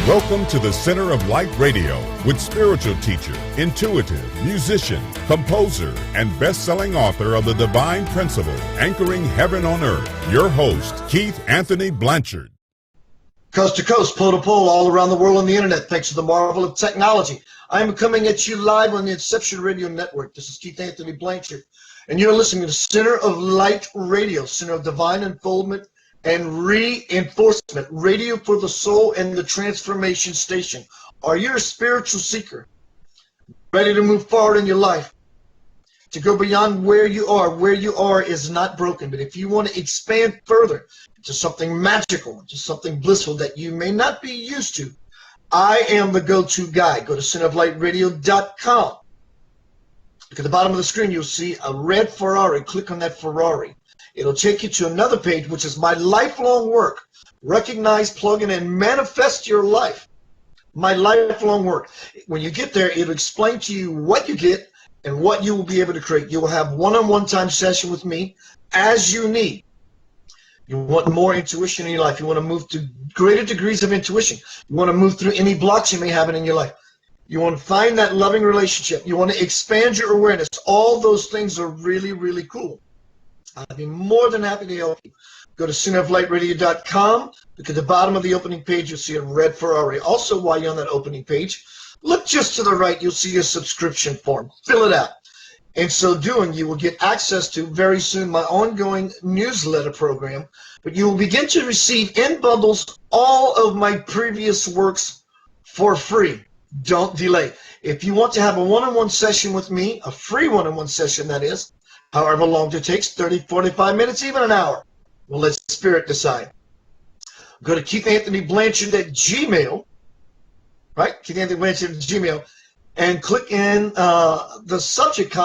Welcome to the Center of Light Radio with spiritual teacher, intuitive, musician, composer, and best-selling author of The Divine Principle, Anchoring Heaven on Earth, your host, Keith Anthony Blanchard. Coast to coast, pole to pole, all around the world on the internet, thanks to the marvel of technology. I am coming at you live on the Inception Radio Network. This is Keith Anthony Blanchard, and you're listening to Center of Light Radio, Center of Divine Unfoldment and Reinforcement, radio for the soul and the transformation station. Are you a spiritual seeker, ready to move forward in your life, to go beyond where you are? Where you are is not broken, but if you want to expand further to something magical, to something blissful that you may not be used to, I am the go-to guy. Go to centeroflightradio.com. Look at the bottom of the screen. You'll see a red Ferrari. Click on that Ferrari. It'll take you to another page, which is my lifelong work. Recognize, plug in, and manifest your life. My lifelong work. When you get there, it'll explain to you what you get and what you will be able to create. You will have one-on-one time session with me as you need. You want more intuition in your life. You want to move to greater degrees of intuition. You want to move through any blocks you may have in your life. You want to find that loving relationship. You want to expand your awareness. All those things are really, really cool. I'd be more than happy to help you. Go to centeroflightradio.com. Look at the bottom of the opening page. You'll see a red Ferrari. Also, while you're on that opening page, look just to the right. You'll see a subscription form. Fill it out. In so doing, you will get access to, very soon, my ongoing newsletter program. But you will begin to receive in bundles all of my previous works for free. Don't delay. If you want to have a one-on-one session with me, a free one-on-one session, that is, however long it takes, 30, 45 minutes, even an hour, we'll let Spirit decide. Go to Keith Anthony Blanchard at Gmail, right? Keith Anthony Blanchard at Gmail, and click in the subject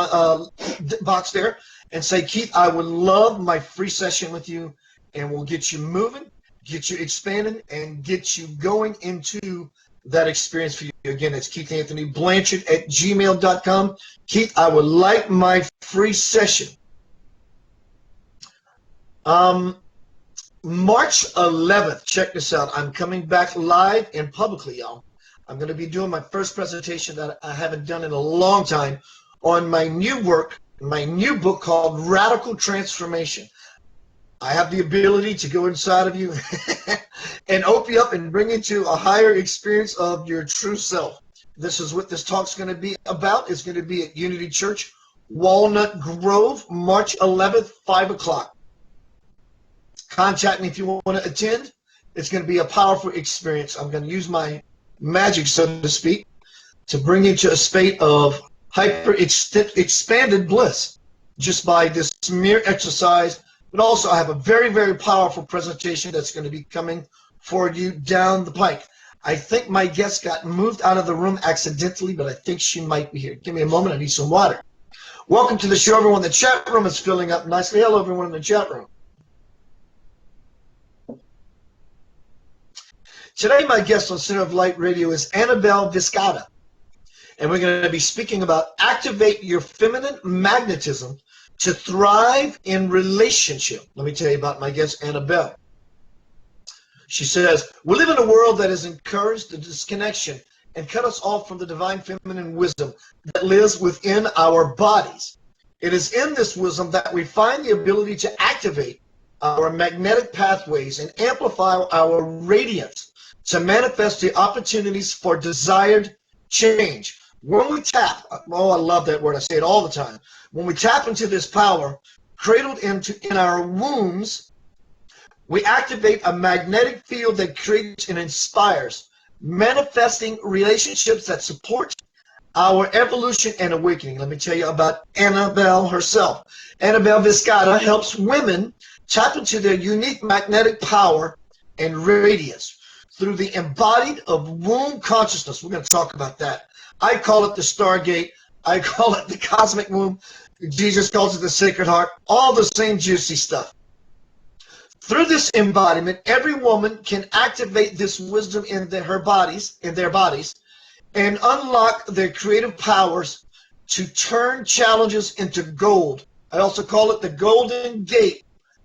box there and say, Keith, I would love my free session with you, and we'll get you moving, get you expanding, and get you going into that experience for you. Again, it's Keith Anthony Blanchard at gmail.com. Keith, I would like my free session. March 11th, check this out. I'm coming back live and publicly, y'all. I'm going to be doing my first presentation that I haven't done in a long time on my new work, my new book called Radical Transformation. I have the ability to go inside of you and open you up and bring you to a higher experience of your true self. This is what this talk's going to be about. It's going to be at Unity Church, Walnut Grove, March 11th, 5 o'clock. Contact me if you want to attend. It's going to be a powerful experience. I'm going to use my magic, so to speak, to bring you to a state of expanded bliss just by this mere exercise. But also, I have a very, very powerful presentation that's going to be coming for you down the pike. I think my guest got moved out of the room accidentally, but I think she might be here. Give me a moment. I need some water. Welcome to the show, everyone. The chat room is filling up nicely. Hello, everyone in the chat room. Today, my guest on Center of Light Radio is Anabel Vizcarra, and we're going to be speaking about activate your feminine magnetism to thrive in relationship. Let me tell you about my guest, Anabel. She says, we live in a world that has encouraged the disconnection and cut us off from the divine feminine wisdom that lives within our bodies. It is in this wisdom that we find the ability to activate our magnetic pathways and amplify our radiance to manifest the opportunities for desired change. When we tap, oh, I love that word. I say it all the time. When we tap into this power, cradled in our wombs, we activate a magnetic field that creates and inspires, manifesting relationships that support our evolution and awakening. Let me tell you about Anabel herself. Anabel Vizcarra helps women tap into their unique magnetic power and radiance through the embodied of womb consciousness. We're going to talk about that. I call it the Stargate. I call it the cosmic womb. Jesus calls it the Sacred Heart. All the same juicy stuff. Through this embodiment, every woman can activate this wisdom in their bodies, and unlock their creative powers to turn challenges into gold. I also call it the Golden Gate.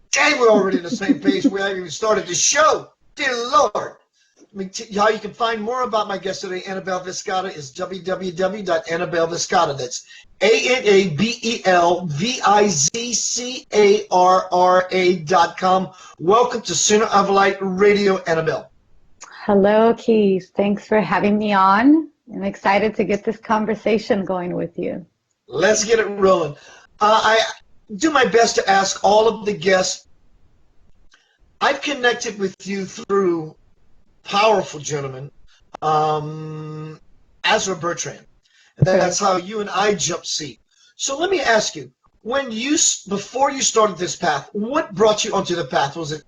Dang, we're already on the same page. We haven't even started the show. Dear Lord. how you can find more about my guest today, Anabel Vizcarra, is www.anabelvizcarra. That's ANABELVIZCARRA.com. Welcome to Center of Light Radio, Anabel. Hello, Keith. Thanks for having me on. I'm excited to get this conversation going with you. Let's get it rolling. I do my best to ask all of the guests. I've connected with you through powerful gentleman, Ezra Bertrand. And that's how you and I jumped seat. So let me ask you, before you started this path, what brought you onto the path? Was it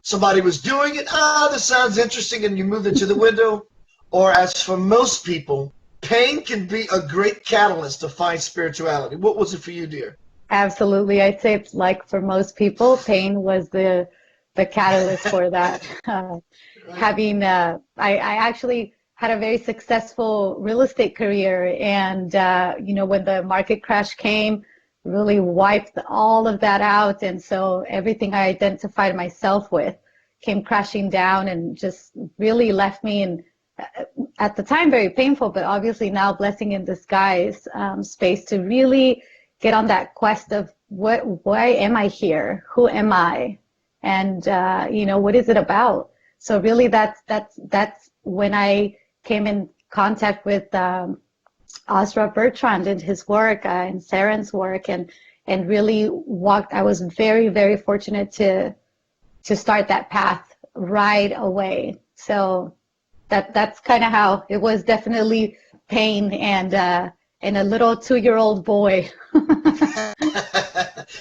somebody was doing it? This sounds interesting, and you moved into the window? Or as for most people, pain can be a great catalyst to find spirituality. What was it for you, dear? Absolutely. I'd say it's like for most people, pain was the catalyst for that. I actually had a very successful real estate career, and when the market crash came, really wiped all of that out, and so everything I identified myself with came crashing down and just really left me in, at the time, very painful, but obviously now blessing in disguise, space to really get on that quest of why am I here? Who am I? And what is it about? So really that's when I came in contact with Ezra Bertrand and his work and Saren's work, and really I was very, very fortunate to start that path right away. So that's kind of how it was. Definitely pain and a little 2-year-old boy.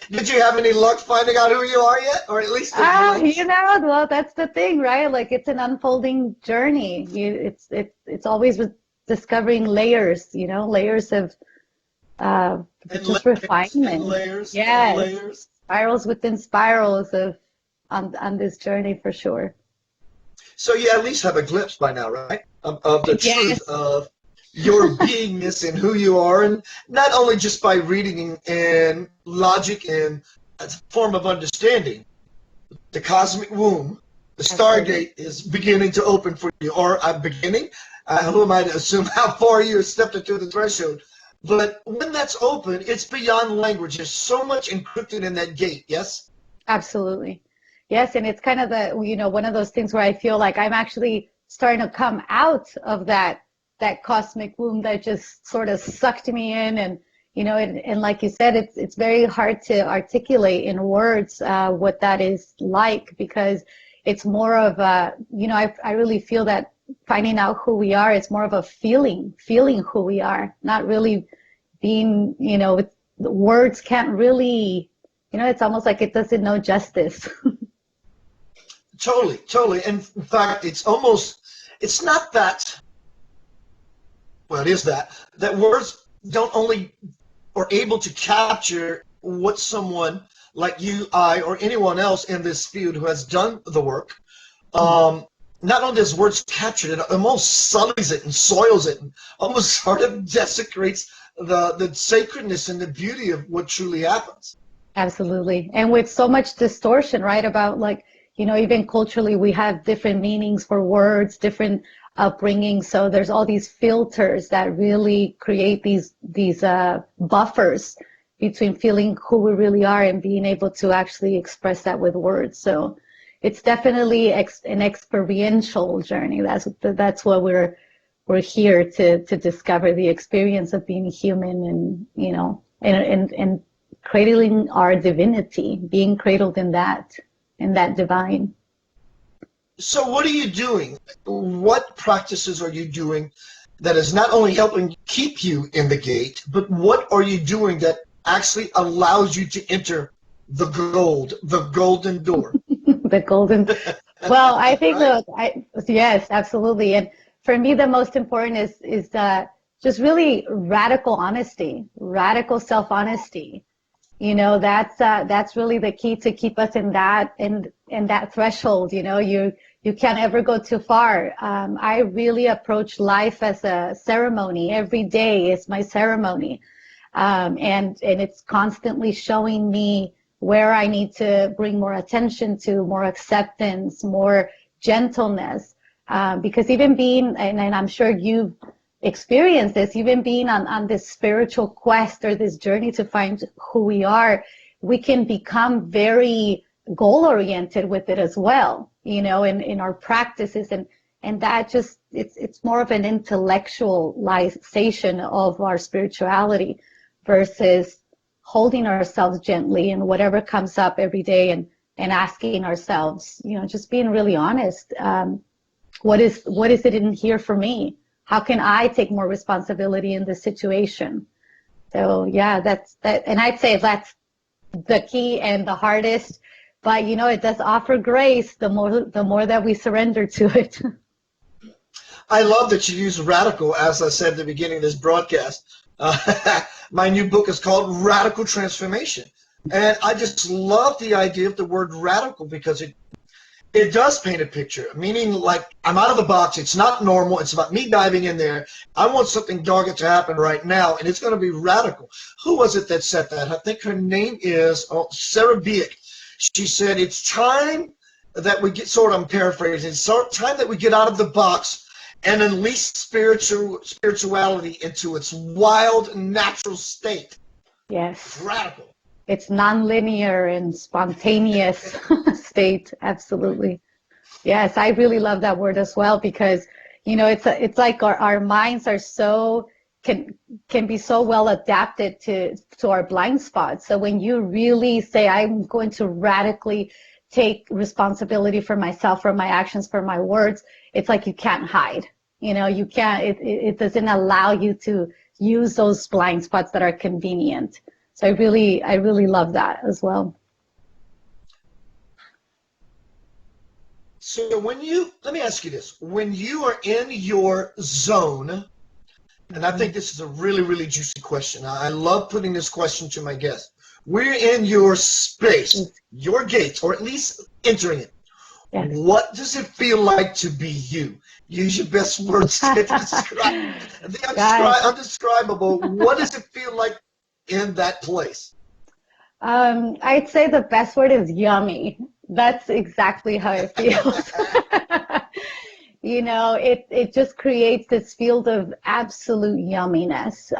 Did you have any luck finding out who you are yet, or at least? Well, that's the thing, right? Like, it's an unfolding journey. It's always discovering layers, layers of just refinement. Layers. Spirals within spirals on this journey, for sure. So you at least have a glimpse by now, right? Of the truth of your beingness and who you are, and not only just by reading and logic and a form of understanding. The cosmic womb, the stargate is beginning to open for you, or I'm beginning. Who am I to assume how far you stepped into the threshold? But when that's open, it's beyond language. There's so much encrypted in that gate, yes? Absolutely. Yes, and it's kind of one of those things where I feel like I'm actually starting to come out of that cosmic womb that just sort of sucked me in, and and like you said, it's very hard to articulate in words what that is like, because it's more of I really feel that finding out who we are is more of a feeling who we are, not really being, the words can't really, it's almost like it doesn't know justice. Totally. And in fact, it's not that, well, it is that words don't only are able to capture what someone like you, I, or anyone else in this field who has done the work, not only does words capture it, it almost sullies it and soils it and almost sort of desecrates the sacredness and the beauty of what truly happens. Absolutely. And with so much distortion, right, about even culturally, we have different meanings for words, different upbringing. So there's all these filters that really create these buffers between feeling who we really are and being able to actually express that with words. So it's definitely an experiential journey. That's what we're here to discover, the experience of being human, and cradling our divinity, being cradled in that divine. So what are you doing? What practices are you doing that is not only helping keep you in the gate, but what are you doing that actually allows you to enter the golden door? The golden. Well, I think right? Yes, absolutely. And for me, the most important is just really radical honesty, radical self-honesty. That's really the key to keep us in that threshold. You can't ever go too far. I really approach life as a ceremony. Every day is my ceremony, and it's constantly showing me where I need to bring more attention to, more acceptance, more gentleness, Because even being, and I'm sure you've experienced this, even being on this spiritual quest or this journey to find who we are, we can become very goal-oriented with it as well, you know, in our practices. And that just, it's more of an intellectualization of our spirituality versus holding ourselves gently and whatever comes up every day, and asking ourselves, you know, just being really honest. What is it in here for me? How can I take more responsibility in this situation? So yeah, that's that. And I'd say that's the key and the hardest, but you know, it does offer grace the more that we surrender to it. I love that you use radical, as I said at the beginning of this broadcast. My new book is called Radical Transformation. And I just love the idea of the word radical because it does paint a picture, meaning like I'm out of the box. It's not normal. It's about me diving in there. I want something dogged to happen right now, and it's going to be radical. Who was it that said that? I think her name is Sarah Biek. She said, it's time that we get, sort of, I'm paraphrasing, it's time that we get out of the box and unleash spirituality into its wild, natural state. Yes. Radical. It's non-linear and spontaneous state. Absolutely. Yes, I really love that word as well, because, you know, it's like our minds are so, can be so well adapted to our blind spots. So when you really say, I'm going to radically take responsibility for myself, for my actions, for my words, it's like you can't hide. You know, you can't, it doesn't allow you to use those blind spots that are convenient. So I really love that as well. So let me ask you this, when you are in your zone, and I think this is a really, really juicy question. I love putting this question to my guests. We're in your space, your gates, or at least entering it. Yes. What does it feel like to be you? Use your best words to describe the undescribable. What does it feel like in that place? I'd say the best word is yummy. That's exactly how it feels. You know, it just creates this field of absolute yumminess.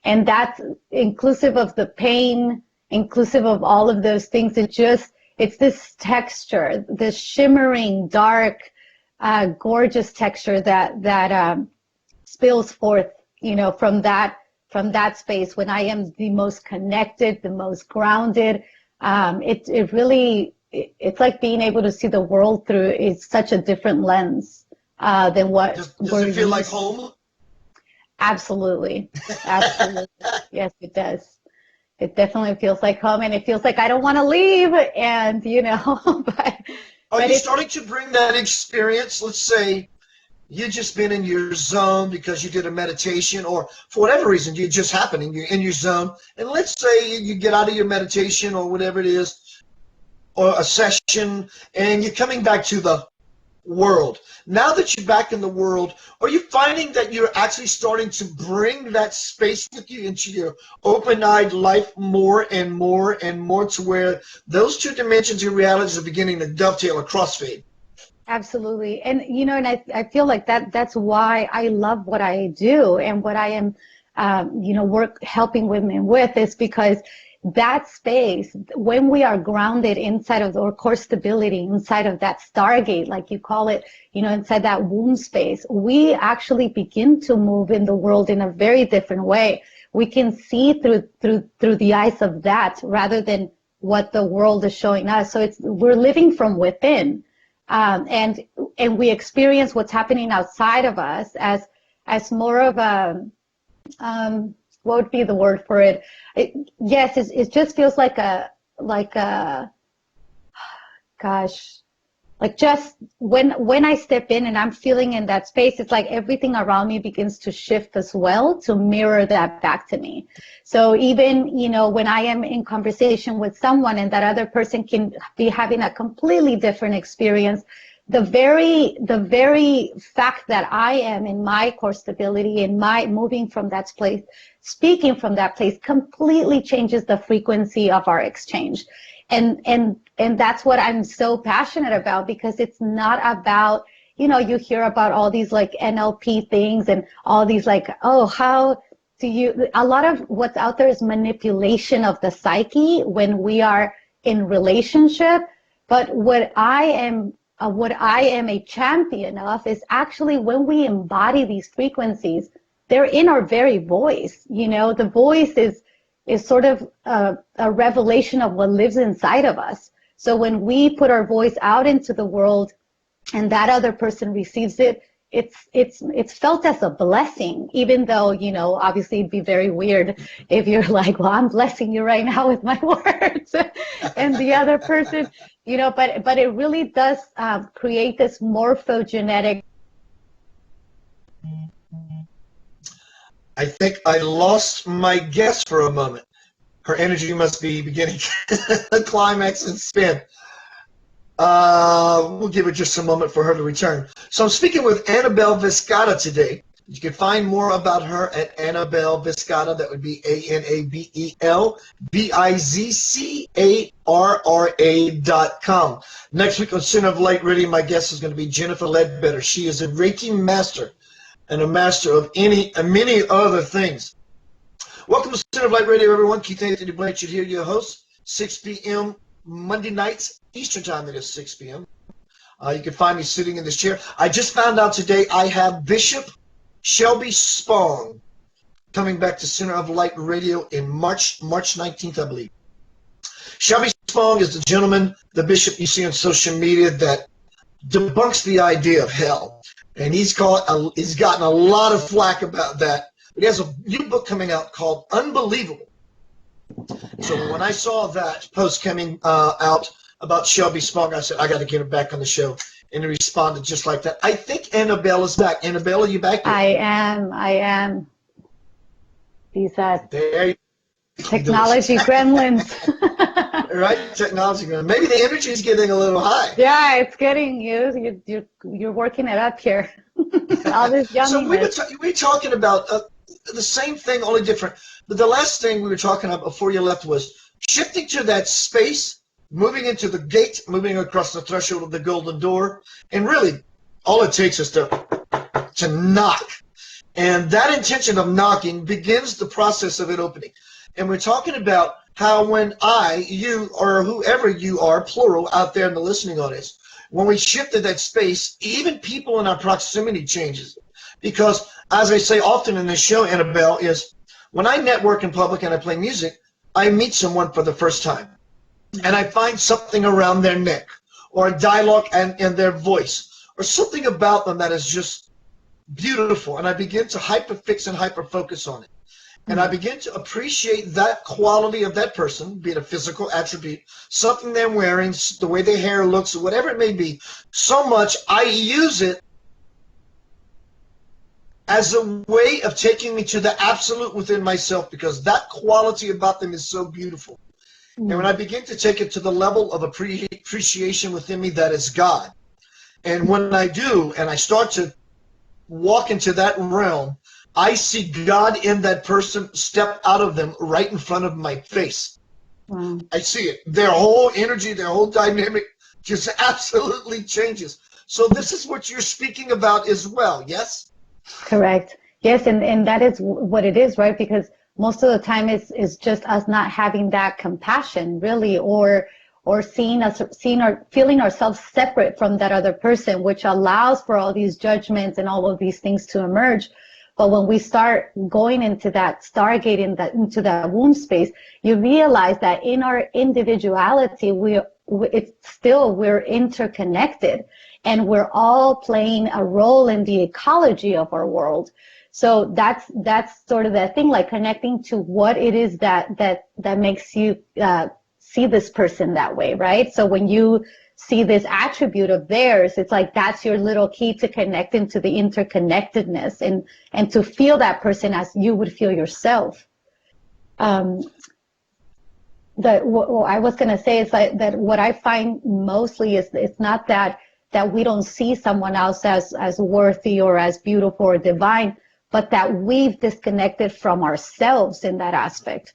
And that's inclusive of the pain, inclusive of all of those things. It's this texture, this shimmering, dark, gorgeous texture that spills forth, you know, from that space when I am the most connected, the most grounded. It's like being able to see the world through such a different lens than what. Does it feel like home? Absolutely. Yes, it does. It definitely feels like home, and it feels like I don't want to leave. And you know, are you starting to bring that experience? Let's say you've just been in your zone because you did a meditation, or for whatever reason, you're just happening, you're in your zone. And let's say you get out of your meditation or whatever it is, or a session, and you're coming back to the world. Now that you're back in the world, are you finding that you're actually starting to bring that space with you into your open-eyed life more and more and more, to where those two dimensions of reality are beginning to dovetail or crossfade? Absolutely. And, you know, and I feel like that's why I love what I do and what I am, you know, helping women with, is because that space, when we are grounded inside of our core stability, inside of that stargate, like you call it, you know, inside that womb space, we actually begin to move in the world in a very different way. We can see through the eyes of that rather than what the world is showing us. So we're living from within. And we experience what's happening outside of us as more of a, what would be the word for it? It just feels like just when I step in and I'm feeling in that space, it's like everything around me begins to shift as well to mirror that back to me. So even, you know, when I am in conversation with someone and that other person can be having a completely different experience, the very fact that I am in my core stability, in my moving from that place, speaking from that place, completely changes the frequency of our exchange. And that's what I'm so passionate about, because it's not about, you hear about all these like NLP things and all these like, oh, how do you, a lot of what's out there is manipulation of the psyche when we are in relationship. But what I am a champion of is actually when we embody these frequencies, they're in our very voice. The voice is sort of a revelation of what lives inside of us. So when we put our voice out into the world and that other person receives it, it's felt as a blessing, even though, obviously it'd be very weird if you're like, well, I'm blessing you right now with my words. And the other person, but it really does create this morphogenetic. I think I lost my guest for a moment. Her energy must be beginning to climax and spin. We'll give it just a moment for her to return. So I'm speaking with Anabel Vizcarra today. You can find more about her at Anabel Vizcarra. That would be ANABEL Next week on Center of Light Radio, my guest is going to be Jennifer Ledbetter. She is a Reiki master and a master of many other things. Welcome to Center of Light Radio, everyone. Keith Anthony Blanchard here, your host. 6 p.m. Monday nights, Eastern Time. It is 6 p.m. You can find me sitting in this chair. I just found out today I have Bishop Shelby Spong coming back to Center of Light Radio in March 19th, I believe. Shelby Spong is the gentleman, the bishop you see on social media that debunks the idea of hell. And he's gotten a lot of flack about that. But he has a new book coming out called Unbelievable. So when I saw that post coming out about Shelby Spong, I said, I got to get her back on the show. And he responded just like that. I think Anabel is back. Anabel, are you back? I am. These technology gremlins. Right? Technology gremlins. Maybe the energy is getting a little high. Yeah, it's getting you're working it up here. All this yumminess. So we were talking about the same thing, only different. But the last thing we were talking about before you left was shifting to that space, moving into the gate, moving across the threshold of the golden door. And really, all it takes is to knock. And that intention of knocking begins the process of it opening. And we're talking about how when you, or whoever you are, plural, out there in the listening audience, when we shifted that space, even people in our proximity changes. Because, as I say often in this show, Anabel, is when I network in public and I play music, I meet someone for the first time. And I find something around their neck, or a dialogue in their voice, or something about them that is just beautiful. And I begin to hyperfix and hyperfocus on it. And I begin to appreciate that quality of that person, be it a physical attribute, something they're wearing, the way their hair looks, or whatever it may be, so much I use it as a way of taking me to the absolute within myself, because that quality about them is so beautiful. And when I begin to take it to the level of appreciation within me, that is God. And when I do, and I start to walk into that realm, I see God in that person step out of them right in front of my face. Wow. I see it. Their whole energy, their whole dynamic just absolutely changes. So this is what you're speaking about as well, yes? Correct. Yes, and that is what it is, right? Because most of the time it's just us not having that compassion, really, or seeing or feeling ourselves separate from that other person, which allows for all these judgments and all of these things to emerge. But when we start going into that stargate, into that womb space, you realize that in our individuality, we're interconnected, and we're all playing a role in the ecology of our world. So that's sort of the thing, like connecting to what it is that makes you see this person that way, right? So when you see this attribute of theirs, it's like that's your little key to connect into the interconnectedness and to feel that person as you would feel yourself. What I was going to say is that what I find mostly is it's not that we don't see someone else as worthy or as beautiful or divine, but that we've disconnected from ourselves in that aspect.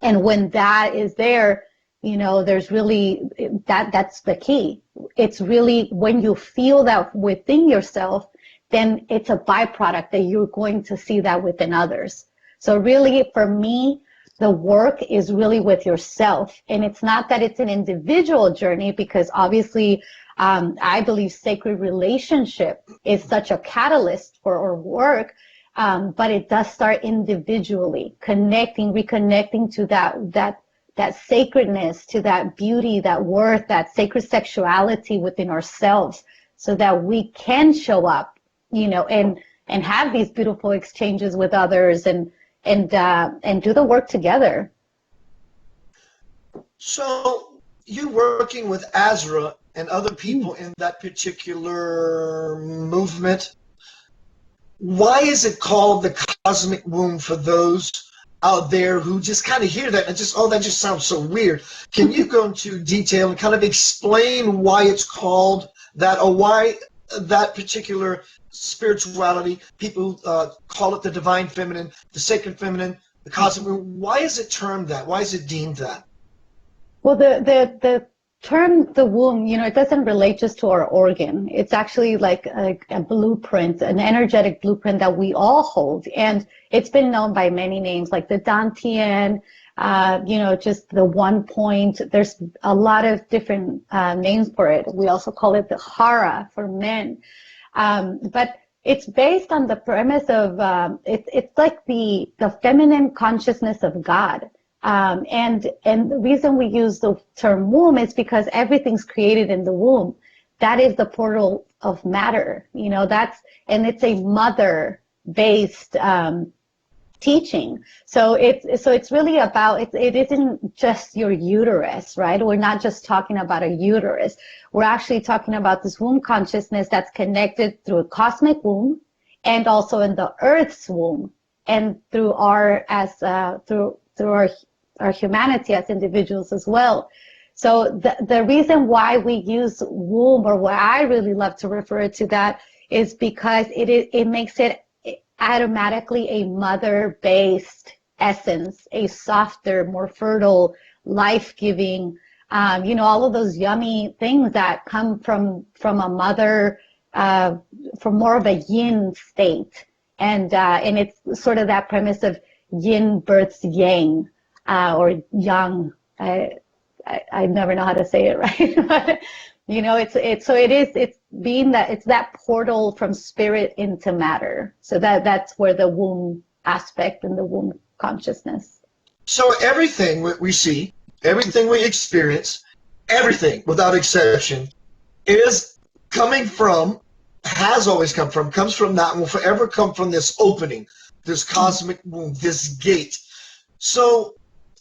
And when that is there, there's really that's the key. It's really when you feel that within yourself, then it's a byproduct that you're going to see that within others. So really, for me, the work is really with yourself. And it's not that it's an individual journey, because obviously, I believe sacred relationship is such a catalyst for our work. But it does start individually, reconnecting to that sacredness, to that beauty, that worth, that sacred sexuality within ourselves, so that we can show up, and have these beautiful exchanges with others, and do the work together. So you working with Azra and other people in that particular movement, why is it called the cosmic womb for those out there who just kind of hear that and just, that just sounds so weird? Can you go into detail and kind of explain why it's called that, or why that particular spirituality, people call it the divine feminine, the sacred feminine, the cosmic womb? Why is it termed that? Why is it deemed that? Well, the term the womb, it doesn't relate just to our organ. It's actually like a blueprint, an energetic blueprint that we all hold. And it's been known by many names, like the Dantian, just the 1 point. There's a lot of different names for it. We also call it the Hara for men. But it's based on the premise of, it's like the feminine consciousness of God. And the reason we use the term womb is because everything's created in the womb. That is the portal of matter, and it's a mother-based teaching. So it's really about, it isn't just your uterus, right? We're not just talking about a uterus. We're actually talking about this womb consciousness that's connected through a cosmic womb, and also in the Earth's womb, and through our humanity as individuals as well. So the reason why we use womb, or why I really love to refer to that, is because it makes it automatically a mother-based essence, a softer, more fertile, life-giving, all of those yummy things that come from a mother, from more of a yin state. And it's sort of that premise of yin births yang. Or young, I never know how to say it right, but it's that portal from spirit into matter. So that's where the womb aspect and the womb consciousness. So everything we see, everything we experience, everything without exception is coming from, has always come from, comes from that, and will forever come from this opening, this cosmic womb, this gate. So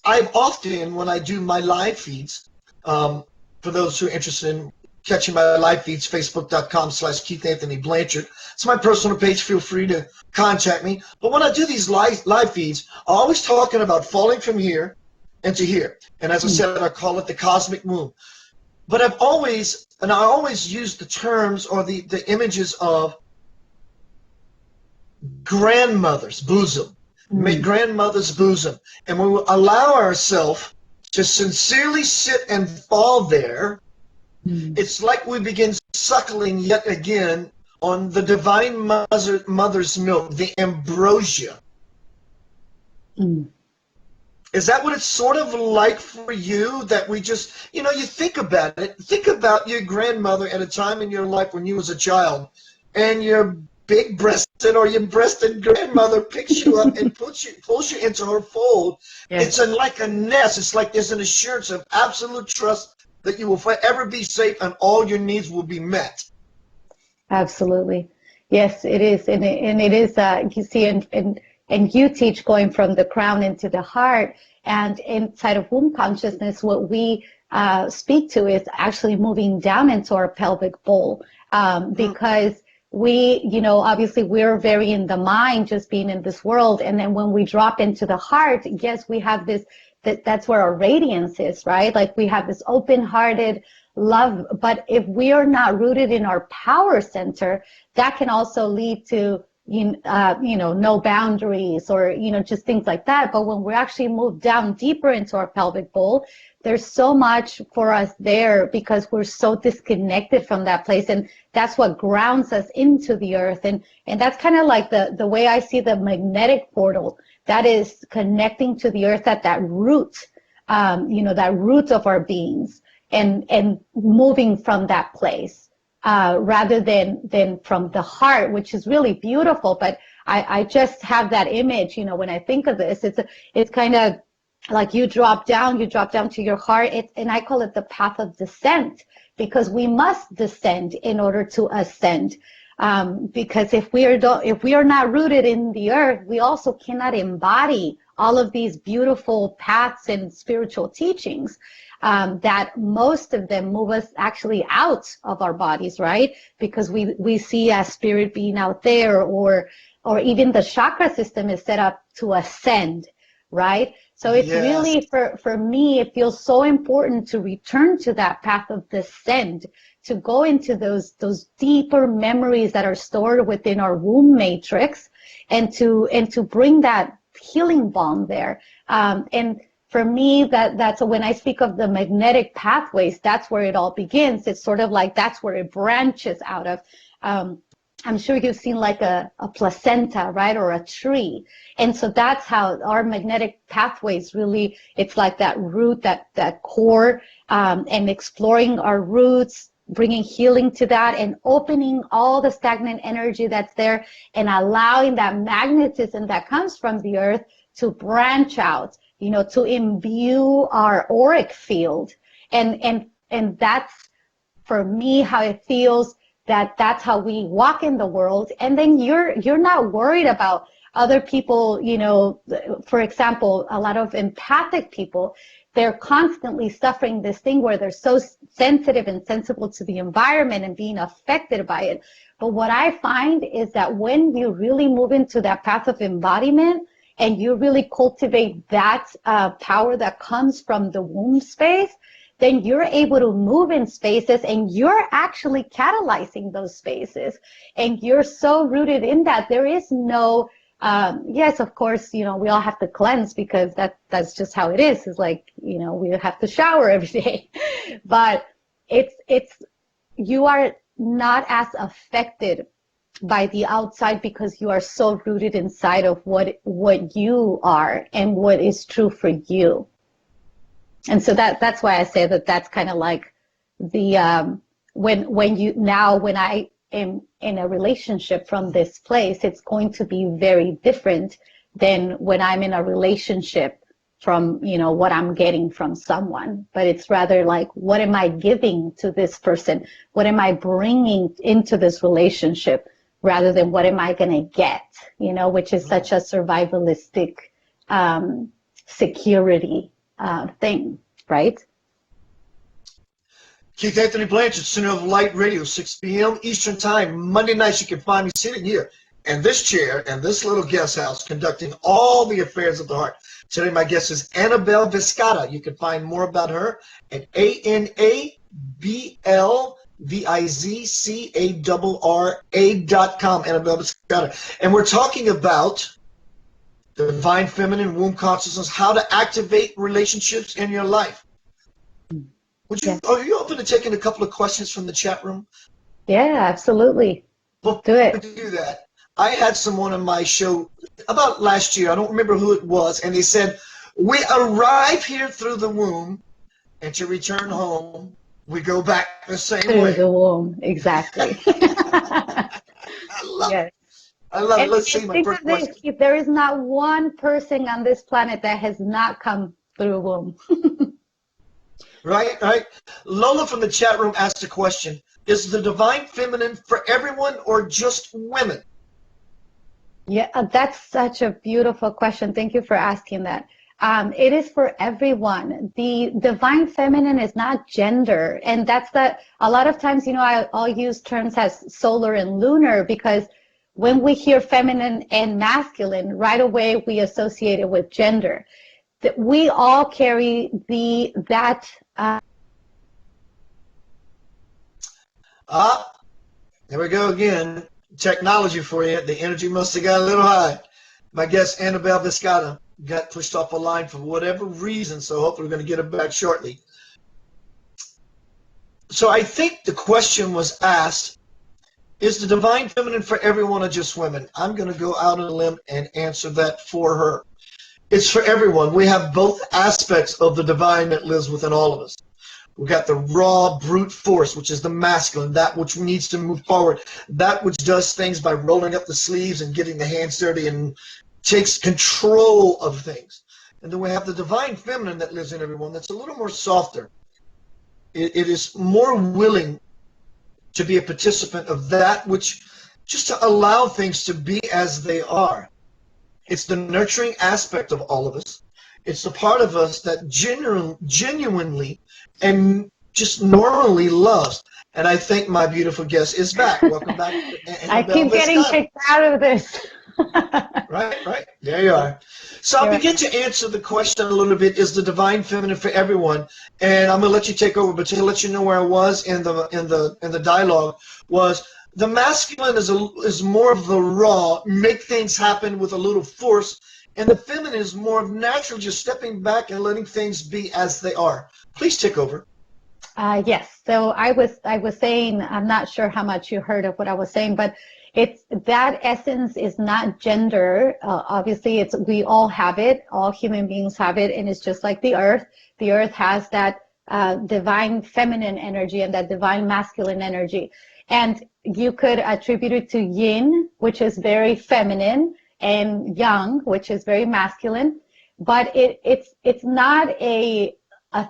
I've often, when I do my live feeds, for those who are interested in catching my live feeds, facebook.com/Keith Anthony Blanchard. It's my personal page. Feel free to contact me. But when I do these live feeds, I'm always talking about falling from here into here. And as I said, I call it the cosmic womb. But I always use the terms or the images of grandmother's bosom. Grandmother's bosom, and we will allow ourselves to sincerely sit and fall there. It's like we begin suckling yet again on the divine mother's milk, the ambrosia. Is that what it's sort of like for you, that we just, you think about it, think about your grandmother at a time in your life when you was a child, and your big-breasted or your breasted grandmother picks you up and pulls you into her fold. Yes. It's like a nest. It's like there's an assurance of absolute trust that you will forever be safe and all your needs will be met. Absolutely. Yes, it is. And it is, you see, and you teach going from the crown into the heart, and inside of womb consciousness, what we speak to is actually moving down into our pelvic bowl, because we, obviously we're very in the mind, just being in this world. And then when we drop into the heart, yes, we have this, that's where our radiance is, right? Like we have this open-hearted love. But if we are not rooted in our power center, that can also lead to no boundaries or, just things like that. But when we actually move down deeper into our pelvic bowl, there's so much for us there because we're so disconnected from that place. And that's what grounds us into the earth. And that's kind of like the way I see the magnetic portal. That is connecting to the earth at that root, that root of our beings and moving from that place. Rather than from the heart, which is really beautiful. But I just have that image, when I think of this, it's kind of like you drop down to your heart. And I call it the path of descent, because we must descend in order to ascend. Because if we are not rooted in the earth, we also cannot embody all of these beautiful paths and spiritual teachings. That most of them move us actually out of our bodies, right? Because we see as spirit being out there, or even the chakra system is set up to ascend, right? So it's really, for me, it feels so important to return to that path of descent, to go into those deeper memories that are stored within our womb matrix, and to bring that healing balm there. And for me, that's when I speak of the magnetic pathways, that's where it all begins. It's sort of like that's where it branches out of. I'm sure you've seen like a placenta, right, or a tree. And so that's how our magnetic pathways really, it's like that root, that core, and exploring our roots, bringing healing to that, and opening all the stagnant energy that's there, and allowing that magnetism that comes from the earth to branch out, to imbue our auric field. And that's, for me, how it feels, that's how we walk in the world. And then you're not worried about other people, for example, a lot of empathic people, they're constantly suffering this thing where they're so sensitive and sensible to the environment and being affected by it. But what I find is that when you really move into that path of embodiment, and you really cultivate that power that comes from the womb space, then you're able to move in spaces, and you're actually catalyzing those spaces. And you're so rooted in that. There is no, yes, of course, we all have to cleanse, because that's just how it is. It's like, we have to shower every day. But you are not as affected by the outside, because you are so rooted inside of what you are and what is true for you. And so that's why I say that's kind of like the when I am in a relationship from this place, it's going to be very different than when I'm in a relationship from what I'm getting from someone. But it's rather like, what am I giving to this person? What am I bringing into this relationship? Rather than what am I going to get, which is such a survivalistic security thing, right? Keith Anthony Blanchard, Center of Light Radio, 6 p.m. Eastern Time. Monday nights, you can find me sitting here in this chair in this little guest house, conducting all the affairs of the heart. Today, my guest is Anabel Vizcarra. You can find more about her at ANABLVIZCARRA.com, Anabel Vizcarra. And we're talking about divine feminine womb consciousness, how to activate relationships in your life. Are you open to taking a couple of questions from the chat room? Yeah, absolutely. Well, do it. Do that. I had someone on my show about last year, I don't remember who it was, and they said, we arrive here through the womb, and to return home, we go back the same way. Through the womb, exactly. I love it. I love it. Let's see my first question. If there is not one person on this planet that has not come through a womb. Right. Lola from the chat room asked a question. Is the divine feminine for everyone or just women? Yeah, that's such a beautiful question. Thank you for asking that. It is for everyone. The divine feminine is not gender. And that's that. A lot of times, I'll use terms as solar and lunar, because when we hear feminine and masculine, right away we associate it with gender. That we all carry that. There we go again. technology for you. The energy must have got a little high. My guest, Anabel Vizcarra, got pushed off a line for whatever reason, so hopefully we're going to get her back shortly. So I think the question was asked, is the divine feminine for everyone or just women? I'm going to go out on a limb and answer that for her. It's for everyone. We have both aspects of the divine that lives within all of us. We've got the raw brute force, which is the masculine, that which needs to move forward, that which does things by rolling up the sleeves and getting the hands dirty and takes control of things. And then we have the divine feminine that lives in everyone that's a little more softer. It is more willing to be a participant of that which, just to allow things to be as they are. It's the nurturing aspect of all of us. It's the part of us that genuinely and just normally loves. And I think my beautiful guest is back. Welcome back. I keep getting kicked out of this. Right. There you are. So I'll begin to answer the question a little bit, is the divine feminine for everyone? And I'm going to let you take over, but to let you know where I was in the dialogue was the masculine is more of the raw, make things happen with a little force, and the feminine is more of natural, just stepping back and letting things be as they are. Please take over. Yes. So I was saying, I'm not sure how much you heard of what I was saying, but it's that essence is not gender. Obviously, we all have it. All human beings have it, and it's just like the earth. The earth has that divine feminine energy and that divine masculine energy, and you could attribute it to yin, which is very feminine, and yang, which is very masculine. But it's not a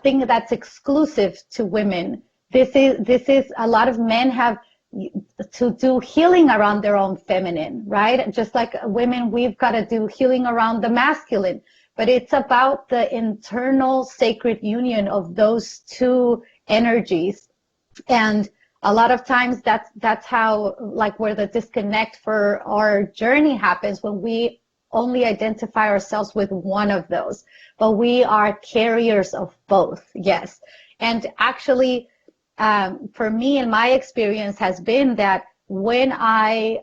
thing that's exclusive to women. This is a lot of men have to do healing around their own feminine, right? Just like women, we've got to do healing around the masculine, but it's about the internal sacred union of those two energies. And a lot of times that's how, like, where the disconnect for our journey happens, when we only identify ourselves with one of those, but we are carriers of both. Yes. And actually, for me, and my experience has been that when I,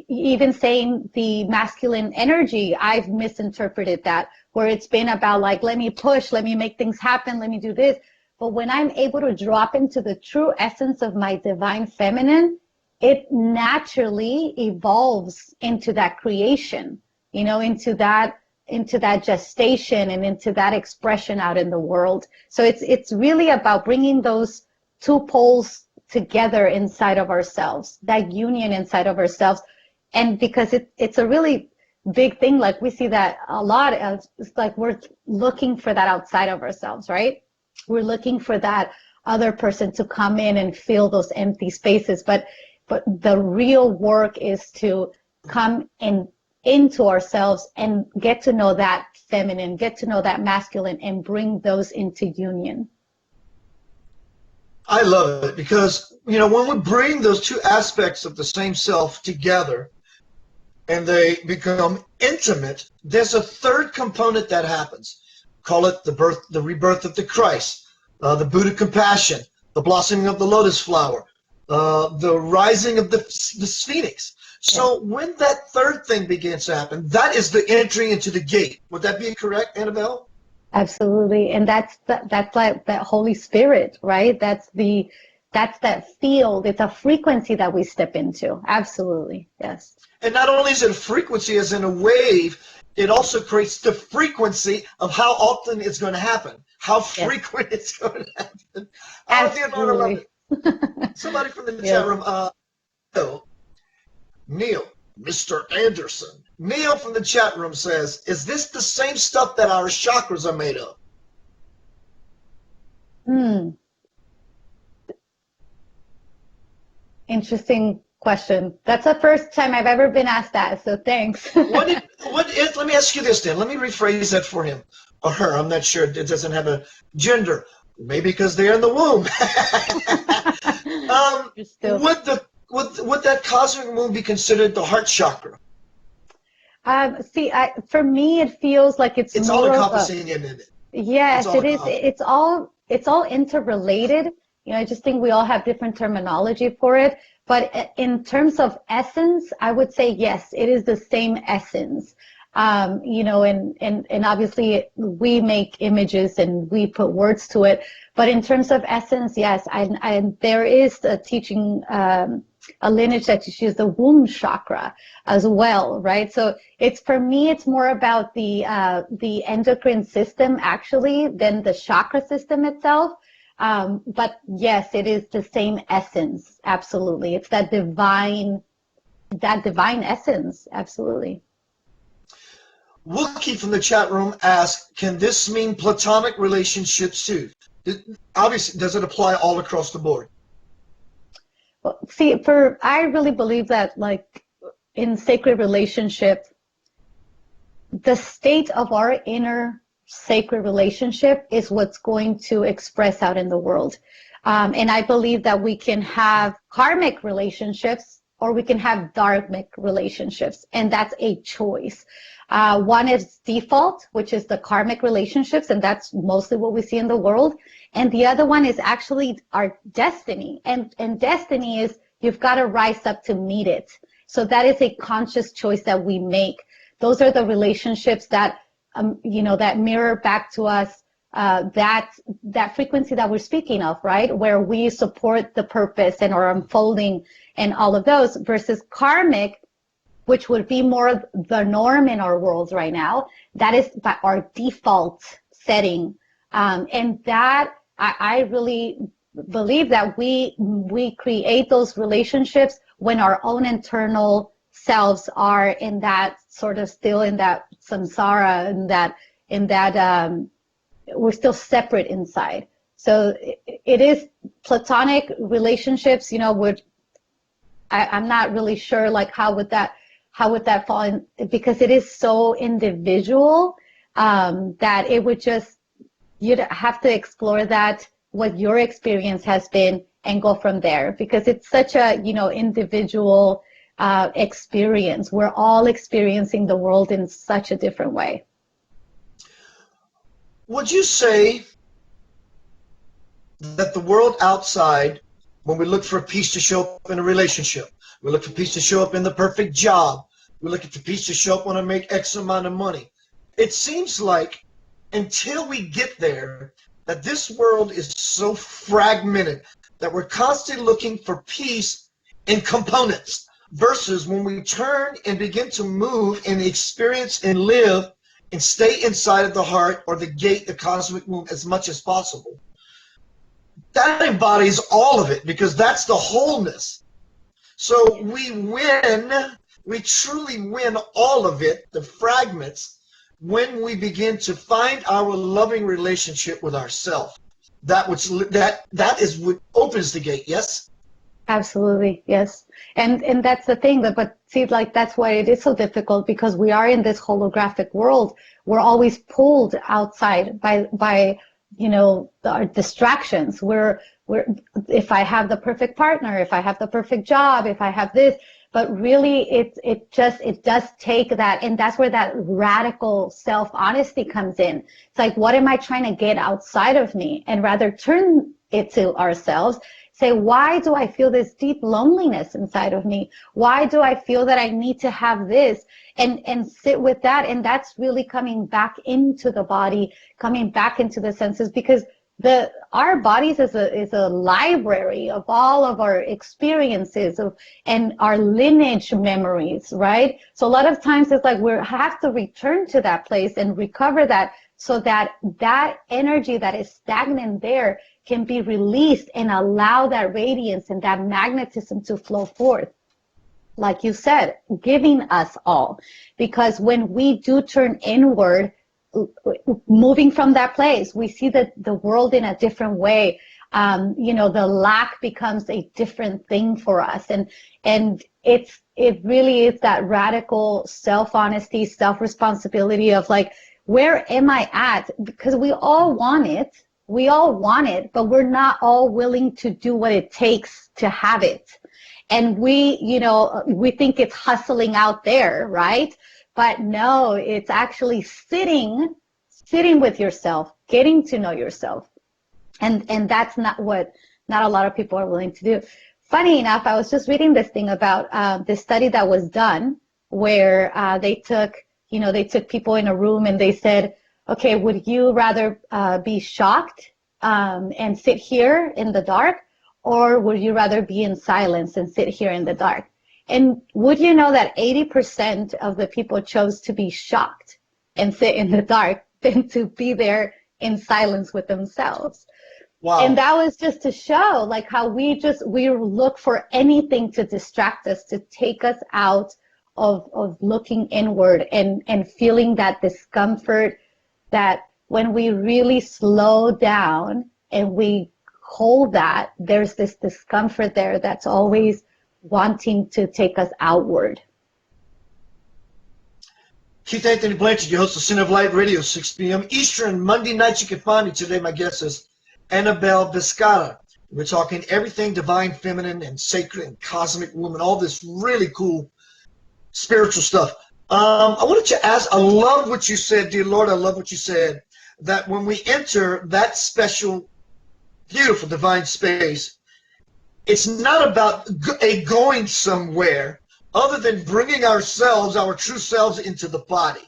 even saying the masculine energy, I've misinterpreted that, where it's been about like, let me push, let me make things happen, let me do this. But when I'm able to drop into the true essence of my divine feminine, it naturally evolves into that creation, into that gestation and into that expression out in the world. So it's really about bringing those two poles together inside of ourselves, that union inside of ourselves. And because it's a really big thing, like we see that a lot, it's like we're looking for that outside of ourselves, right? We're looking for that other person to come in and fill those empty spaces. But the real work is to come into ourselves and get to know that feminine, get to know that masculine, and bring those into union. I love it because, when we bring those two aspects of the same self together and they become intimate, there's a third component that happens. Call it the rebirth of the Christ, the Buddha compassion, the blossoming of the lotus flower, the rising of the phoenix. So when that third thing begins to happen, that is the entry into the gate. Would that be correct, Anabel? Absolutely. And that's like that Holy Spirit, right? That's that field. It's a frequency that we step into. Absolutely. Yes. And not only is it a frequency as in a wave, it also creates the frequency of how often it's going to happen, how frequent it's going to happen. Absolutely. Somebody from the chat room, Neil, Mr. Anderson. Neil from the chat room says, is this the same stuff that our chakras are made of? Interesting question. That's the first time I've ever been asked that, so thanks. Let me ask you this then. Let me rephrase that for him or her. I'm not sure. It doesn't have a gender. Maybe because they're in the womb. Would that cosmic womb be considered the heart chakra? For me, it feels like it's more all encompassing in it. Yes, it is. It's all interrelated. I just think we all have different terminology for it. But in terms of essence, I would say yes, it is the same essence. And obviously we make images and we put words to it. But in terms of essence, yes, and there is a teaching, a lineage that teaches the womb chakra as well, right? So for me, it's more about the endocrine system actually than the chakra system itself. But yes, it is the same essence. Absolutely. It's that divine essence. Absolutely. Wookie from the chat room asks, can this mean platonic relationships too? Obviously, does it apply all across the board? Well, see, I really believe that, like, in sacred relationship, the state of our inner sacred relationship is what's going to express out in the world. And I believe that we can have karmic relationships or we can have dharmic relationships, and that's a choice. One is default, which is the karmic relationships, and that's mostly what we see in the world. And the other one is actually our destiny. And destiny is you've got to rise up to meet it. So that is a conscious choice that we make. Those are the relationships that, that mirror back to us that frequency that we're speaking of, right? Where we support the purpose and our unfolding and all of those, versus karmic, which would be more the norm in our world right now. That is by our default setting. And that I really believe that we create those relationships when our own internal selves are in that sort of still in that samsara, in that we're still separate inside. So it is platonic relationships, I'm not really sure, like, how would that fall in, because it is so individual, that it would just, you'd have to explore that, what your experience has been, and go from there, because it's such a, individual experience. We're all experiencing the world in such a different way. Would you say that the world outside, when we look for peace to show up in a relationship, we look for peace to show up in the perfect job, we look for peace to show up when I make X amount of money, it seems like until we get there, that this world is so fragmented that we're constantly looking for peace in components, versus when we turn and begin to move and experience and live and stay inside of the heart or the gate, the cosmic womb, as much as possible. That embodies all of it, because that's the wholeness. So we truly win all of it, the fragments, when we begin to find our loving relationship with ourselves. That is what opens the gate, yes? Absolutely, yes. And that's the thing, but see, like, that's why it is so difficult, because we are in this holographic world. We're always pulled outside by our distractions. We're if I have the perfect partner, if I have the perfect job, if I have this, but really it does take that, and that's where that radical self-honesty comes in. It's like, what am I trying to get outside of me? And rather turn it to ourselves. Say, why do I feel this deep loneliness inside of me? Why do I feel that I need to have this? And sit with that. And that's really coming back into the body, coming back into the senses, because our bodies is a library of all of our experiences and our lineage memories, right? So a lot of times it's like we have to return to that place and recover that, so that energy that is stagnant there can be released and allow that radiance and that magnetism to flow forth. Like you said, giving us all. Because when we do turn inward, moving from that place, we see the world in a different way. The lack becomes a different thing for us. And it really is that radical self-honesty, self-responsibility of, like, where am I at? Because we all want it. We all want it, but we're not all willing to do what it takes to have it. And we think it's hustling out there, right? But no, it's actually sitting with yourself, getting to know yourself. And that's not what not a lot of people are willing to do. Funny enough, I was just reading this thing about this study that was done where they took people in a room and they said, okay, would you rather be shocked and sit here in the dark, or would you rather be in silence and sit here in the dark? And would you know that 80% of the people chose to be shocked and sit in the dark than to be there in silence with themselves? Wow. And that was just to show like how we look for anything to distract us, to take us out of looking inward and feeling that discomfort, that when we really slow down and we hold that, there's this discomfort there that's always wanting to take us outward. Keith Anthony Blanchard, your host of Center of Light Radio, 6 p.m. Eastern. Monday nights you can find me. Today my guest is Anabel Vizcarra. We're talking everything divine, feminine, and sacred, and cosmic woman, all this really cool spiritual stuff. I wanted to ask, I love what you said, dear Lord, I love what you said, that when we enter that special, beautiful divine space, it's not about going somewhere other than bringing ourselves, our true selves, into the body.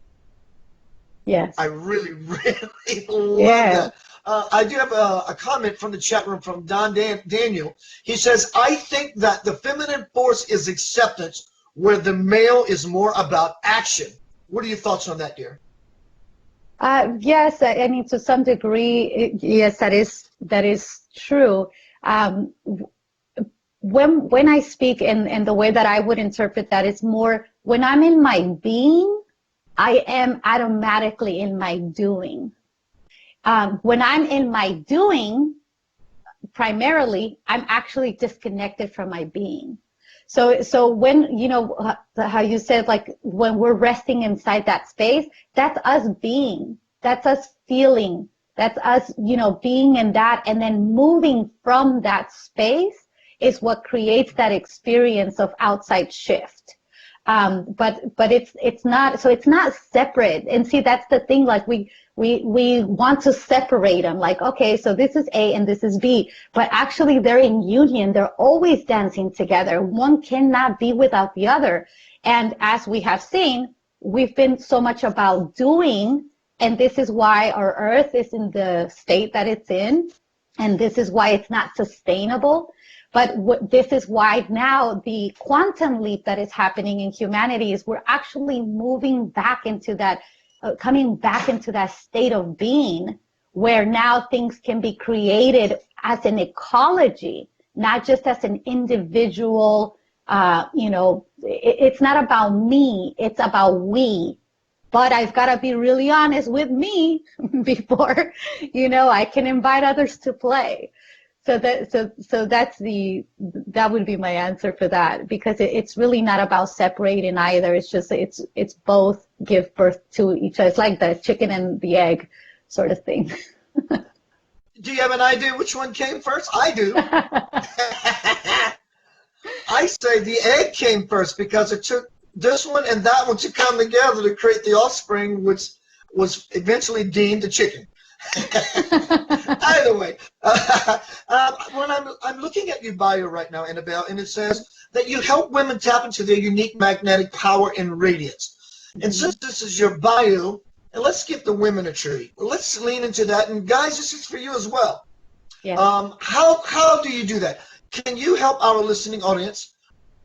Yes. I really, really love that. I do have a comment from the chat room from Daniel. He says, I think that the feminine force is acceptance, where the male is more about action. What are your thoughts on that, dear? Yes, I mean, to some degree, yes, that is true. When I speak, and the way that I would interpret that is more, when I'm in my being, I am automatically in my doing. When I'm in my doing, primarily, I'm actually disconnected from my being. So when, you know, how you said, like, when we're resting inside that space, that's us being, that's us feeling, that's us, you know, being in that, and then moving from that space is what creates that experience of outside shift. But it's not, so it's not separate. And see, that's the thing, like we want to separate them, like, okay, so this is A and this is B, but actually they're in union. They're always dancing together. One cannot be without the other. And as we have seen, we've been so much about doing, and this is why our earth is in the state that it's in, and this is why it's not sustainable. But this is why now the quantum leap that is happening in humanity is we're actually moving back into that, coming back into that state of being, where now things can be created as an ecology, not just as an individual. You know, it's not about me, it's about we. But I've got to be really honest with me before, you know, I can invite others to play. So that would be my answer for that, because it's really not about separating either. It's just it's both give birth to each other. It's like the chicken and the egg sort of thing. Do you have an idea which one came first? I do. I say the egg came first because it took this one and that one to come together to create the offspring, which was eventually deemed a chicken. Either way, when I'm looking at your bio right now, Anabel, and it says that you help women tap into their unique magnetic power and radiance. And since this is your bio, and let's give the women a treat. Let's lean into that. And guys, this is for you as well. Yeah. How do you do that? Can you help our listening audience,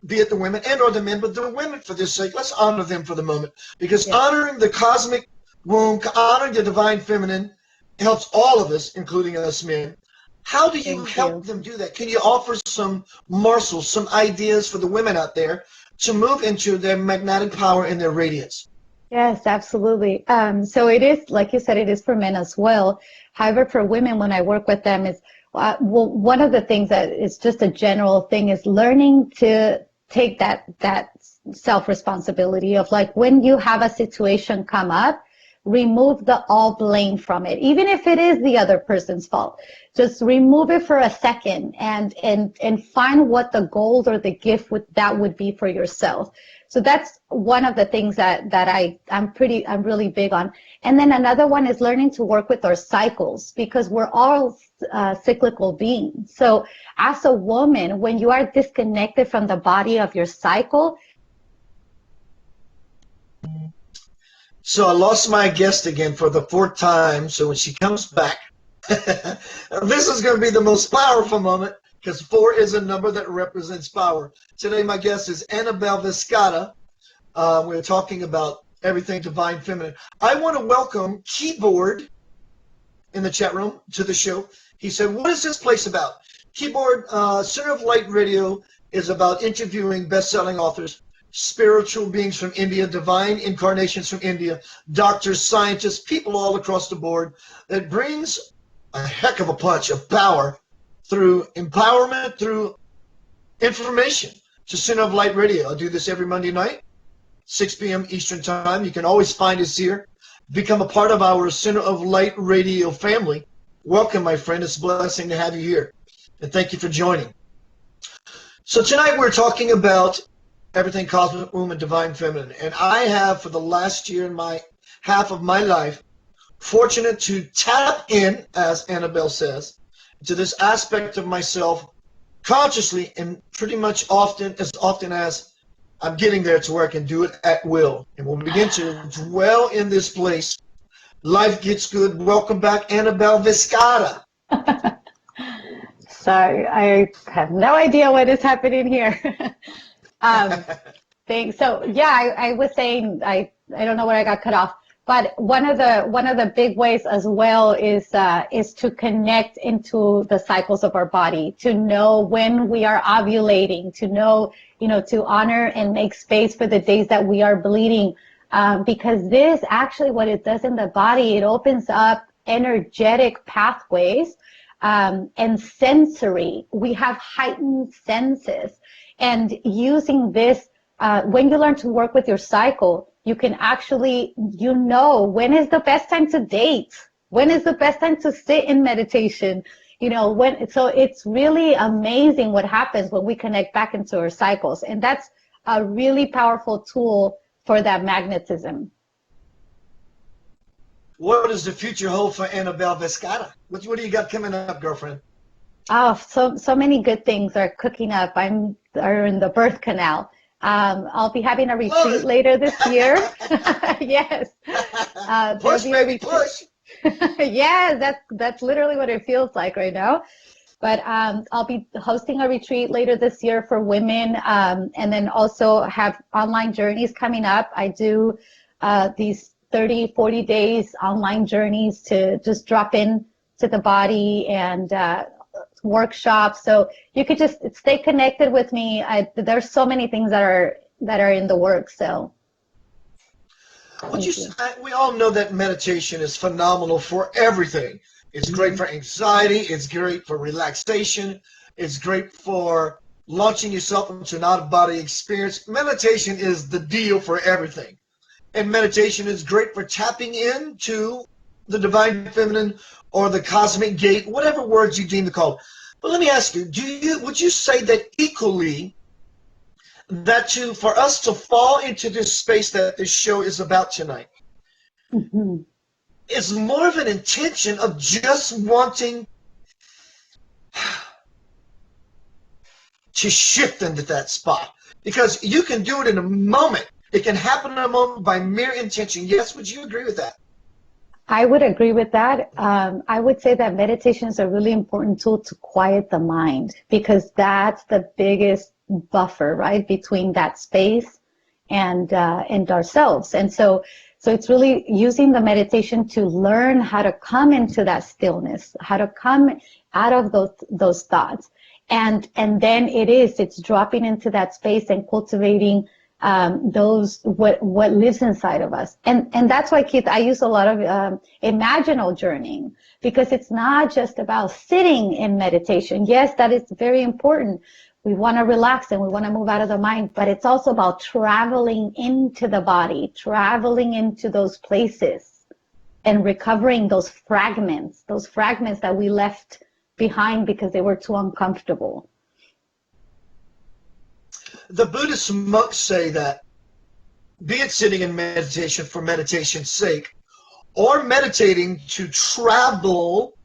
be it the women and or the men, but the women for this sake, let's honor them for the moment, because honoring the cosmic womb, honoring the divine feminine, helps all of us, including us men. How do you help them do that? Can you offer some morsels, some ideas for the women out there to move into their magnetic power and their radiance? Yes, absolutely. So it is, like you said, it is for men as well. However, for women, when I work with them, is well, one of the things that is just a general thing is learning to take that self-responsibility of, like, when you have a situation come up, remove the all blame from it, even if it is the other person's fault. Just remove it for a second and find what the gold or the gift that would be for yourself. So that's one of the things that I'm really big on. And then another one is learning to work with our cycles, because we're all cyclical beings. So as a woman, when you are disconnected from the body of your cycle. So I lost my guest again for the fourth time. So when she comes back, this is going to be the most powerful moment, because 4 is a number that represents power. Today, my guest is Anabel Vizcarra. We're talking about everything divine feminine. I want to welcome Keyboard in the chat room to the show. He said, what is this place about? Keyboard, Center of Light Radio is about interviewing best-selling authors, spiritual beings from India, divine incarnations from India, doctors, scientists, people all across the board, that brings a heck of a punch of power through empowerment, through information to Center of Light Radio. I do this every Monday night, 6 p.m. Eastern Time. You can always find us here. Become a part of our Center of Light Radio family. Welcome, my friend. It's a blessing to have you here. And thank you for joining. So tonight we're talking about everything cosmic woman, divine feminine. And I have, for the last year and half of my life, fortunate to tap in, as Anabel says, to this aspect of myself consciously, and pretty much as often as I'm getting there to where I can do it at will. And we'll begin to dwell in this place. Life gets good. Welcome back, Anabel Vizcarra. Sorry, I have no idea what is happening here. Thanks. So yeah, I was saying I don't know where I got cut off. But one of the big ways as well is to connect into the cycles of our body, to know when we are ovulating, to know, to honor and make space for the days that we are bleeding, because this actually what it does in the body, it opens up energetic pathways and sensory. We have heightened senses, and using this, when you learn to work with your cycle, you can actually, when is the best time to date? When is the best time to sit in meditation? So it's really amazing what happens when we connect back into our cycles. And that's a really powerful tool for that magnetism. What does the future hold for Anabel Vizcarra? What do you got coming up, girlfriend? Oh, so many good things are cooking up. Are in the birth canal. I'll be having a retreat later this year. Yes. Push, baby, push. Yes, that's literally what it feels like right now. But I'll be hosting a retreat later this year for women, and then also have online journeys coming up. I do these 30, 40 days online journeys to just drop in to the body and workshops, so you could just stay connected with me. There's so many things that are in the works. So we all know that meditation is phenomenal for everything. It's great for anxiety, it's great for relaxation, it's great for launching yourself into an out-of-body experience. Meditation is the deal for everything, and meditation is great for tapping into the divine feminine or the cosmic gate, whatever words you deem to call it. But let me ask you, would you say that equally that for us to fall into this space that this show is about tonight is more of an intention of just wanting to shift into that spot? Because you can do it in a moment. It can happen in a moment by mere intention. Yes, would you agree with that? I would agree with that. I would say that meditation is a really important tool to quiet the mind, because that's the biggest buffer, right, between that space and ourselves. And so it's really using the meditation to learn how to come into that stillness, how to come out of those thoughts. And then it's dropping into that space and cultivating what lives inside of us. And that's why, Keith, I use a lot of imaginal journeying, because it's not just about sitting in meditation. Yes, that is very important. We want to relax and we want to move out of the mind, but it's also about traveling into the body, traveling into those places and recovering those fragments that we left behind because they were too uncomfortable. The Buddhist monks say that, be it sitting in meditation for meditation's sake, or meditating to travel,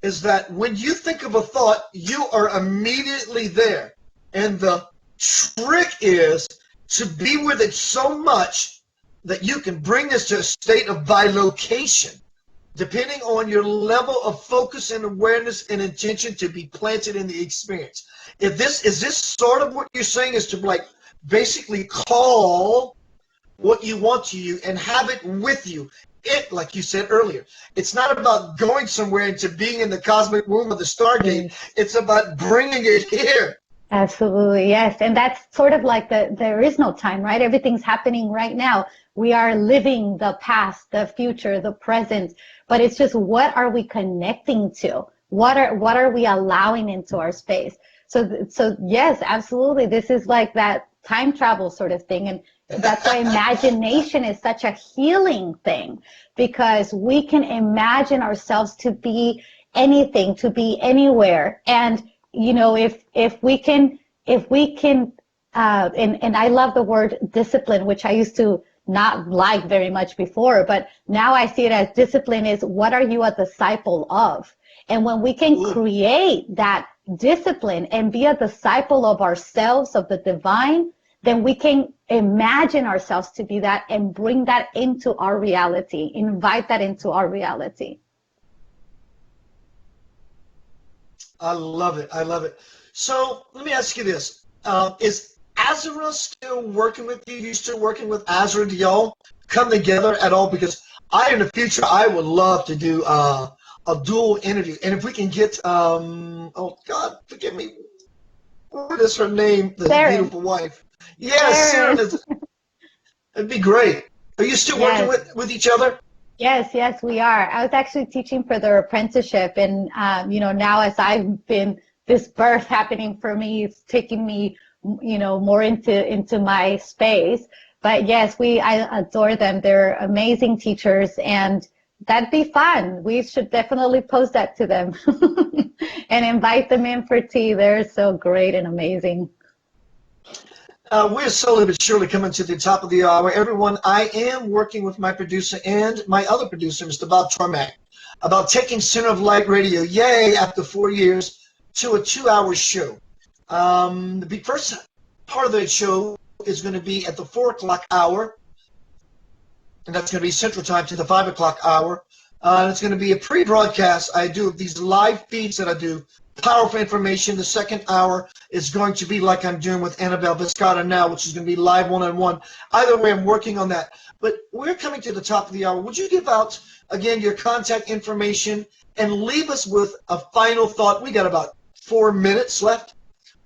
is that when you think of a thought, you are immediately there. And the trick is to be with it so much that you can bring this to a state of bilocation, depending on your level of focus and awareness and intention to be planted in the experience. Is this sort of what you're saying, is to like basically call what you want to you and have it with you? It, like you said earlier, it's not about going somewhere into being in the cosmic womb of the Stargate. It's about bringing it here. Absolutely, yes. And that's sort of like there is no time, right? Everything's happening right now. We are living the past, the future, the present, but it's just, what are we connecting to? What are we allowing into our space? So yes, absolutely. This is like that time travel sort of thing. And that's why imagination is such a healing thing, because we can imagine ourselves to be anything, to be anywhere. And, you know, if we can, and I love the word discipline, which I used to not like very much before, but now I see it as discipline is, what are you a disciple of? And when we can create that discipline and be a disciple of ourselves, of the divine, then we can imagine ourselves to be that and bring that into our reality, invite that into our reality. I love it. I love it. So let me ask you this. Is Azra still working with you? You still working with Azra? Do y'all come together at all? Because in the future, I would love to do a dual interview. And if we can get, oh God, forgive me, what is her name? The beautiful wife. Yes, Sarah. It'd be great. Are you still working with each other? Yes, we are. I was actually teaching for their apprenticeship, and now as I've been, this birth happening for me, it's taking me, more into my space. But yes, I adore them. They're amazing teachers, and that'd be fun. We should definitely post that to them and invite them in for tea. They're so great and amazing. We're slowly but surely coming to the top of the hour. Everyone, I am working with my producer and my other producer, Mr. Bob Tormack, about taking Center of Light Radio, after 4 years, to a 2-hour show. The first part of the show is going to be at the 4 o'clock hour, and that's going to be Central Time, to the 5 o'clock hour. It's going to be a pre-broadcast I do of these live feeds that I do. Powerful information. The second hour is going to be like I'm doing with Anabel Vizcarra now, which is going to be live one-on-one. Either way, I'm working on that. But we're coming to the top of the hour. Would you give out, again, your contact information and leave us with a final thought? We got about 4 minutes left.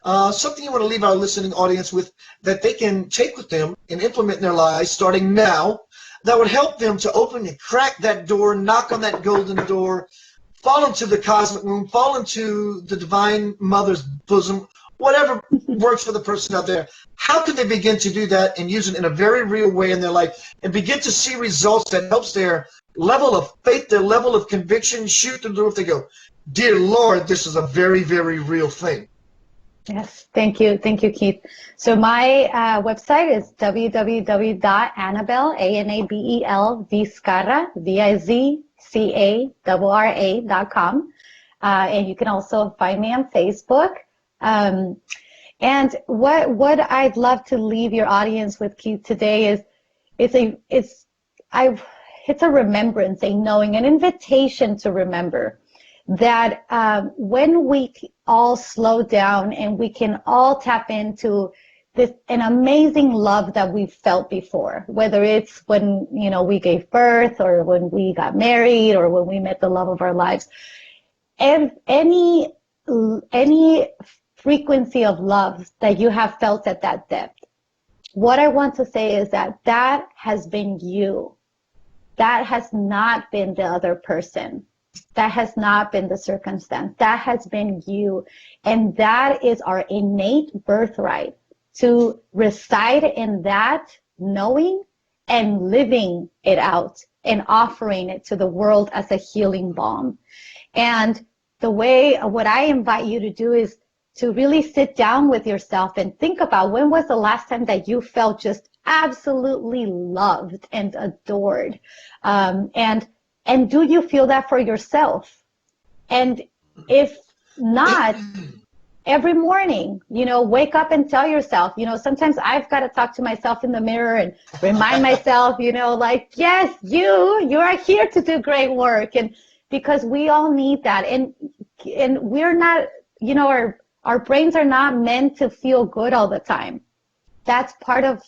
Something you want to leave our listening audience with that they can take with them and implement in their lives starting now, that would help them to open and crack that door, knock on that golden door, fall into the cosmic womb, fall into the divine mother's bosom, whatever works for the person out there. How can they begin to do that and use it in a very real way in their life and begin to see results that helps their level of faith, their level of conviction, shoot through the roof? They go, dear Lord, this is a very, very real thing. Yes, thank you, Keith. So my website is www.anabel, Anabel Vizcarra, Vizcarra.com, and you can also find me on Facebook. And what I'd love to leave your audience with, Keith, today is it's a remembrance, a knowing, an invitation to remember that when we all slow down and we can all tap into an amazing love that we've felt before, whether it's when we gave birth or when we got married or when we met the love of our lives, and any frequency of love that you have felt at that depth. What I want to say is that has been you. That has not been the other person. That has not been the circumstance. That has been you. And that is our innate birthright, to reside in that knowing and living it out and offering it to the world as a healing balm. And what I invite you to do is to really sit down with yourself and think about, when was the last time that you felt just absolutely loved and adored? And do you feel that for yourself? And if not, every morning, wake up and tell yourself, sometimes I've got to talk to myself in the mirror and remind myself, yes, you are here to do great work. And because we all need that. And we're not, our brains are not meant to feel good all the time. That's part of,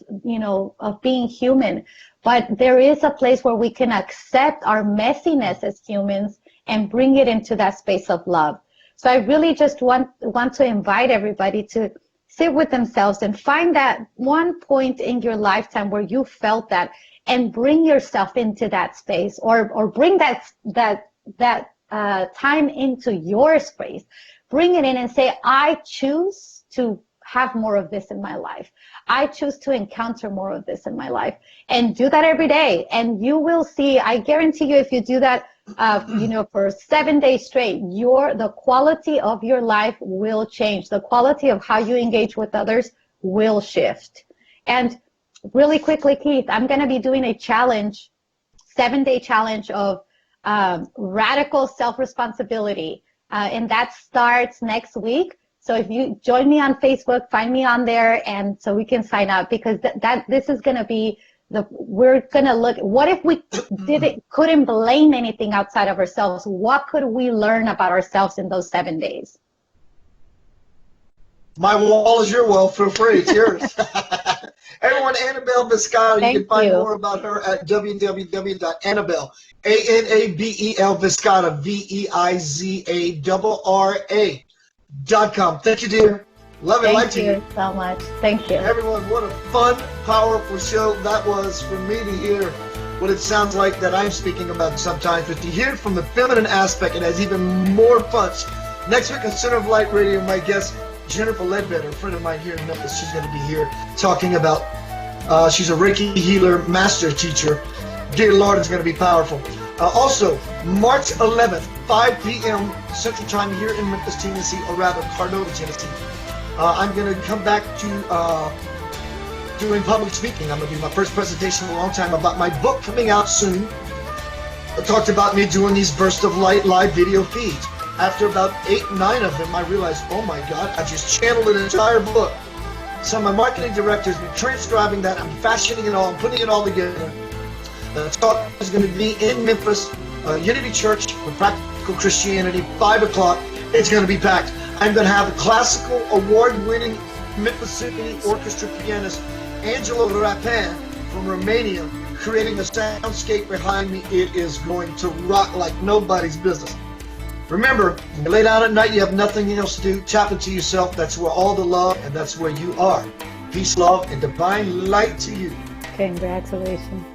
of being human. But there is a place where we can accept our messiness as humans and bring it into that space of love. So I really just want to invite everybody to sit with themselves and find that one point in your lifetime where you felt that, and bring yourself into that space, or bring that time into your space. Bring it in and say, I choose to have more of this in my life. I choose to encounter more of this in my life. And do that every day. And you will see, I guarantee you, if you do that, for 7 days straight, the quality of your life will change. The quality of how you engage with others will shift. And really quickly, Keith, I'm going to be doing a challenge, 7-day challenge of radical self-responsibility. And that starts next week. So if you join me on Facebook, find me on there, and so we can sign up, because this is going to be we're going to look, what if we couldn't blame anything outside of ourselves? What could we learn about ourselves in those 7 days? My wall is your wall. Feel free. It's yours. Everyone, Anabel Vizcarra, you can find more about her at www.anabel, Anabel Vizcarra, VIZARRA.com. Thank you, dear. Love it. Thank you so much. Thank you. Everyone, what a fun, powerful show that was for me to hear what it sounds like that I'm speaking about sometimes, but to hear it from the feminine aspect, it has even more punch. Next week on Center of Light Radio, my guest, Jennifer Ledbetter, a friend of mine here in Memphis, she's going to be here talking about, she's a Reiki healer, master teacher. Dear Lord, it's going to be powerful. Also, March 11th, 5 p.m. Central Time here in Memphis, Tennessee, or rather Cardona, Tennessee. I'm going to come back to doing public speaking. I'm going to do my first presentation in a long time about my book coming out soon. I talked about me doing these Burst of Light live video feeds. After about 8, 9 of them, I realized, oh my God, I just channeled an entire book. So my marketing director has been transcribing that. I'm fashioning it all, I'm putting it all together. The talk is going to be in Memphis, Unity Church for Practical Christianity, 5 o'clock. It's going to be packed. I'm going to have a classical award-winning Memphis Symphony Orchestra pianist, Angelo Rapin from Romania, creating a soundscape behind me. It is going to rock like nobody's business. Remember, when you lay down at night, you have nothing else to do. Tap into yourself. That's where all the love, and that's where you are. Peace, love, and divine light to you. Congratulations.